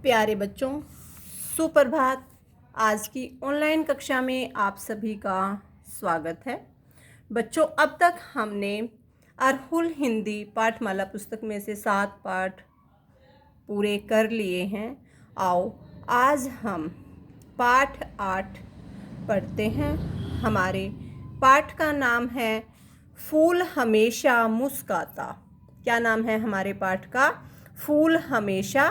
प्यारे बच्चों, सुप्रभात। आज की ऑनलाइन कक्षा में आप सभी का स्वागत है। बच्चों, अब तक हमने अरहुल हिंदी पाठमाला पुस्तक में से 7 पाठ पूरे कर लिए हैं। आओ आज हम पाठ 8 पढ़ते हैं। हमारे पाठ का नाम है फूल हमेशा मुस्काता। क्या नाम है हमारे पाठ का? फूल हमेशा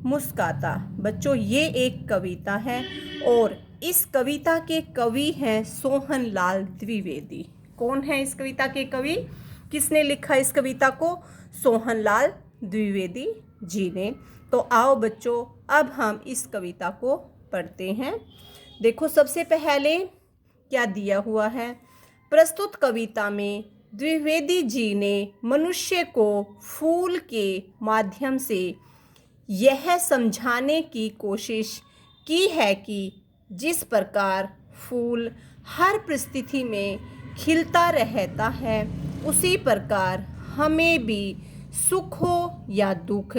मुस्काता। बच्चों, ये एक कविता है और इस कविता के कवि हैं सोहनलाल द्विवेदी। कौन है इस कविता के कवि? किसने लिखा इस कविता को? सोहनलाल द्विवेदी जी ने। तो आओ बच्चों, अब हम इस कविता को पढ़ते हैं। देखो, सबसे पहले क्या दिया हुआ है। प्रस्तुत कविता में द्विवेदी जी ने मनुष्य को फूल के माध्यम से यह समझाने की कोशिश की है कि जिस प्रकार फूल हर परिस्थिति में खिलता रहता है, उसी प्रकार हमें भी सुख हो या दुख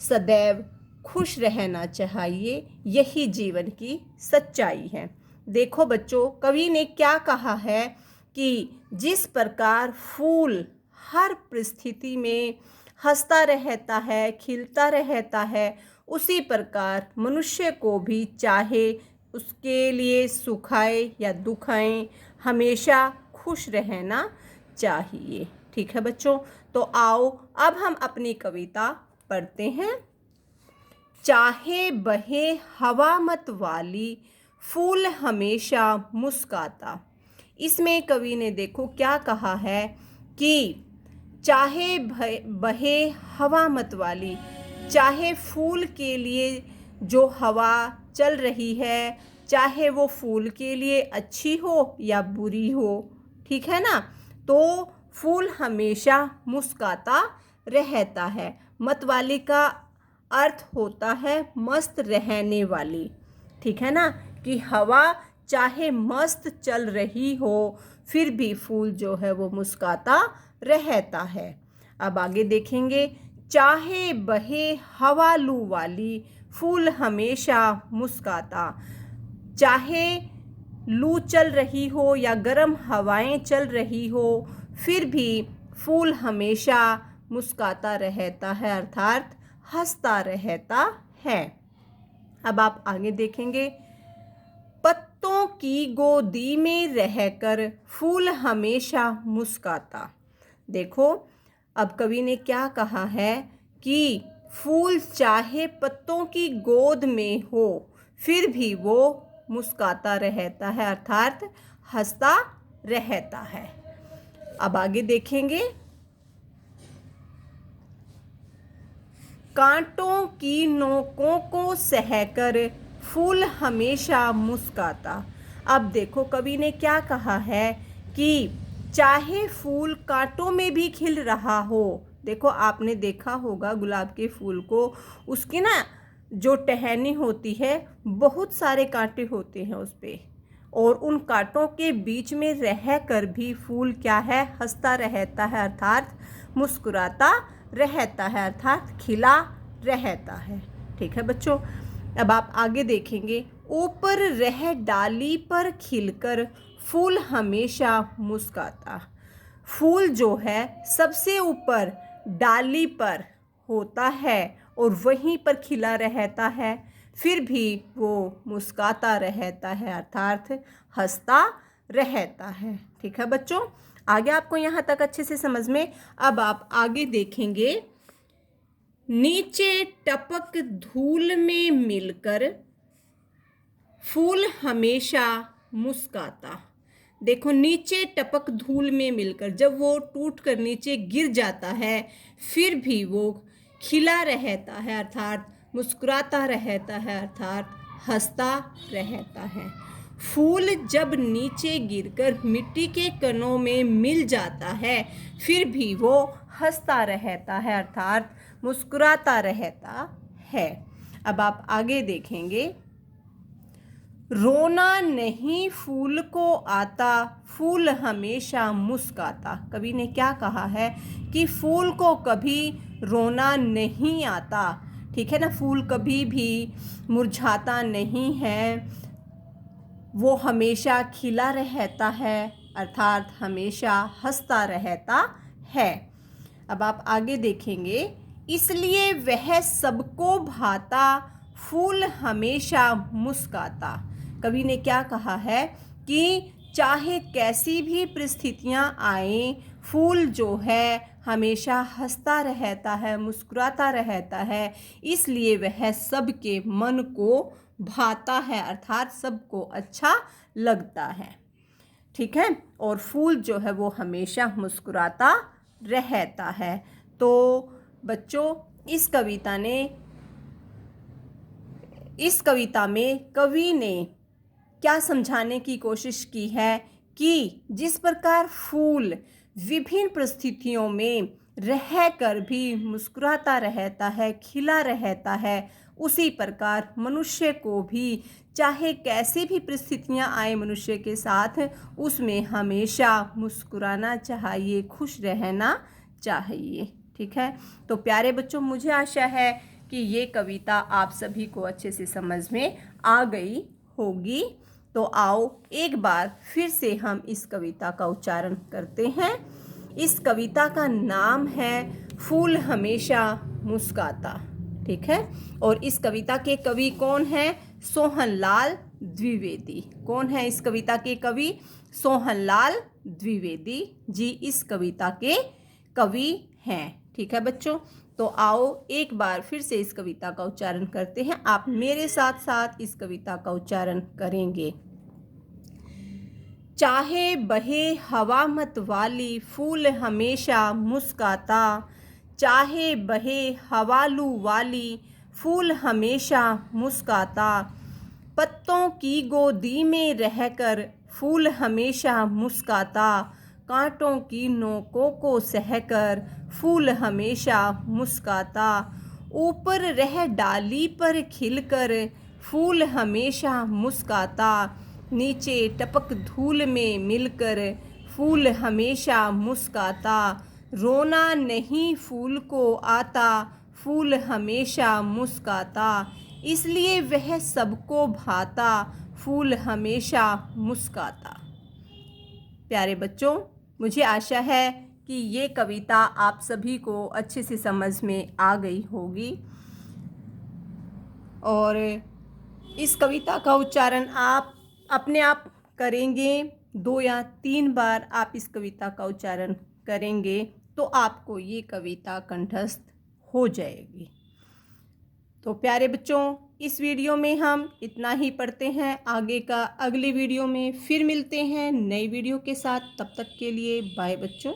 सदैव खुश रहना चाहिए। यही जीवन की सच्चाई है। देखो बच्चों, कवि ने क्या कहा है कि जिस प्रकार फूल हर परिस्थिति में हंसता रहता है, खिलता रहता है, उसी प्रकार मनुष्य को भी, चाहे उसके लिए सुख आए या दुख आए, हमेशा खुश रहना चाहिए। ठीक है बच्चों, तो आओ अब हम अपनी कविता पढ़ते हैं। चाहे बहे हवा मत वाली, फूल हमेशा मुस्काता। इसमें कवि ने देखो क्या कहा है कि चाहे बहे हवा मत वाली, चाहे फूल के लिए जो हवा चल रही है, चाहे वो फूल के लिए अच्छी हो या बुरी हो, ठीक है ना, तो फूल हमेशा मुस्काता रहता है। मत वाली का अर्थ होता है मस्त रहने वाली। ठीक है ना, कि हवा चाहे मस्त चल रही हो, फिर भी फूल जो है वो मुस्काता रहता है। अब आगे देखेंगे। चाहे बहे हवा लू वाली, फूल हमेशा मुस्काता। चाहे लू चल रही हो या गर्म हवाएं चल रही हो, फिर भी फूल हमेशा मुस्काता रहता है, अर्थात हंसता रहता है। अब आप आगे देखेंगे। पत्तों की गोदी में रहकर फूल हमेशा मुस्काता। देखो, अब कवि ने क्या कहा है कि फूल चाहे पत्तों की गोद में हो, फिर भी वो मुस्काता रहता है, अर्थात हंसता रहता है। अब आगे देखेंगे। कांटों की नोकों को सहकर फूल हमेशा मुस्काता। अब देखो, कवि ने क्या कहा है कि चाहे फूल कांटों में भी खिल रहा हो। देखो, आपने देखा होगा गुलाब के फूल को, उसकी ना जो टहनी होती है, बहुत सारे कांटे होते हैं उस पे, और उन कांटों के बीच में रह कर भी फूल क्या है, हंसता रहता है, अर्थात मुस्कुराता रहता है, अर्थात खिला रहता है। ठीक है बच्चों, अब आप आगे देखेंगे। ऊपर रह डाली पर खिलकर फूल हमेशा मुस्काता। फूल जो है सबसे ऊपर डाली पर होता है और वहीं पर खिला रहता है, फिर भी वो मुस्काता रहता है, अर्थात हंसता रहता है। ठीक है बच्चों, आगे आपको यहाँ तक अच्छे से समझ में। अब आप आगे देखेंगे। नीचे टपक धूल में मिलकर फूल हमेशा मुस्काता। देखो, नीचे टपक धूल में मिलकर, जब वो टूट कर नीचे गिर जाता है, फिर भी वो खिला रहता है, अर्थात मुस्कुराता रहता है, अर्थात हंसता रहता है। फूल जब नीचे गिरकर मिट्टी के कणों में मिल जाता है, फिर भी वो हंसता रहता है, अर्थात मुस्कुराता रहता है। अब आप आगे देखेंगे। रोना नहीं फूल को आता, फूल हमेशा मुस्काता। कवि ने क्या कहा है कि फूल को कभी रोना नहीं आता। ठीक है ना। फूल कभी भी मुरझाता नहीं है, वो हमेशा खिला रहता है, अर्थात हमेशा हंसता रहता है। अब आप आगे देखेंगे, इसलिए वह सबको भाता, फूल हमेशा मुस्काता। कवि ने क्या कहा है कि चाहे कैसी भी परिस्थितियां आए, फूल जो है हमेशा हंसता रहता है, मुस्कुराता रहता है, इसलिए वह सबके मन को भाता है, अर्थात सबको अच्छा लगता है। ठीक है। और फूल जो है वो हमेशा मुस्कुराता रहता है। तो बच्चों, इस कविता में कवि ने क्या समझाने की कोशिश की है कि जिस प्रकार फूल विभिन्न परिस्थितियों में रहकर भी मुस्कुराता रहता है, खिला रहता है, उसी प्रकार मनुष्य को भी चाहे कैसी भी परिस्थितियां आए मनुष्य के साथ, उसमें हमेशा मुस्कुराना चाहिए, खुश रहना चाहिए। ठीक है। तो प्यारे बच्चों, मुझे आशा है कि ये कविता आप सभी को अच्छे से समझ में आ गई होगी। तो आओ एक बार फिर से हम इस कविता का उच्चारण करते हैं। इस कविता का नाम है फूल हमेशा मुस्काता। ठीक है। और इस कविता के कवि कौन हैं? सोहनलाल द्विवेदी। कौन है इस कविता के कवि? सोहनलाल द्विवेदी जी इस कविता के कवि हैं। ठीक है बच्चों। तो आओ एक बार फिर से इस कविता का उच्चारण करते हैं। आप मेरे साथ साथ इस कविता का उच्चारण करेंगे। चाहे बहे हवा मत वाली, फूल हमेशा मुस्काता। चाहे बहे हवालू वाली, फूल हमेशा मुस्काता। पत्तों की गोदी में रहकर, फूल हमेशा मुस्काता। कांटों की नोकों को सहकर, फूल हमेशा मुस्काता। ऊपर रह डाली पर खिलकर, फूल हमेशा मुस्काता। नीचे टपक धूल में मिलकर, फूल हमेशा मुस्काता। रोना नहीं फूल को आता, फूल हमेशा मुस्काता। इसलिए वह सबको भाता, फूल हमेशा मुस्काता। प्यारे बच्चों, मुझे आशा है कि ये कविता आप सभी को अच्छे से समझ में आ गई होगी। और इस कविता का उच्चारण आप अपने आप करेंगे। 2 या 3 बार आप इस कविता का उच्चारण करेंगे तो आपको ये कविता कंठस्थ हो जाएगी। तो प्यारे बच्चों, इस वीडियो में हम इतना ही पढ़ते हैं। आगे का अगली वीडियो में फिर मिलते हैं नई वीडियो के साथ। तब तक के लिए बाय बच्चों।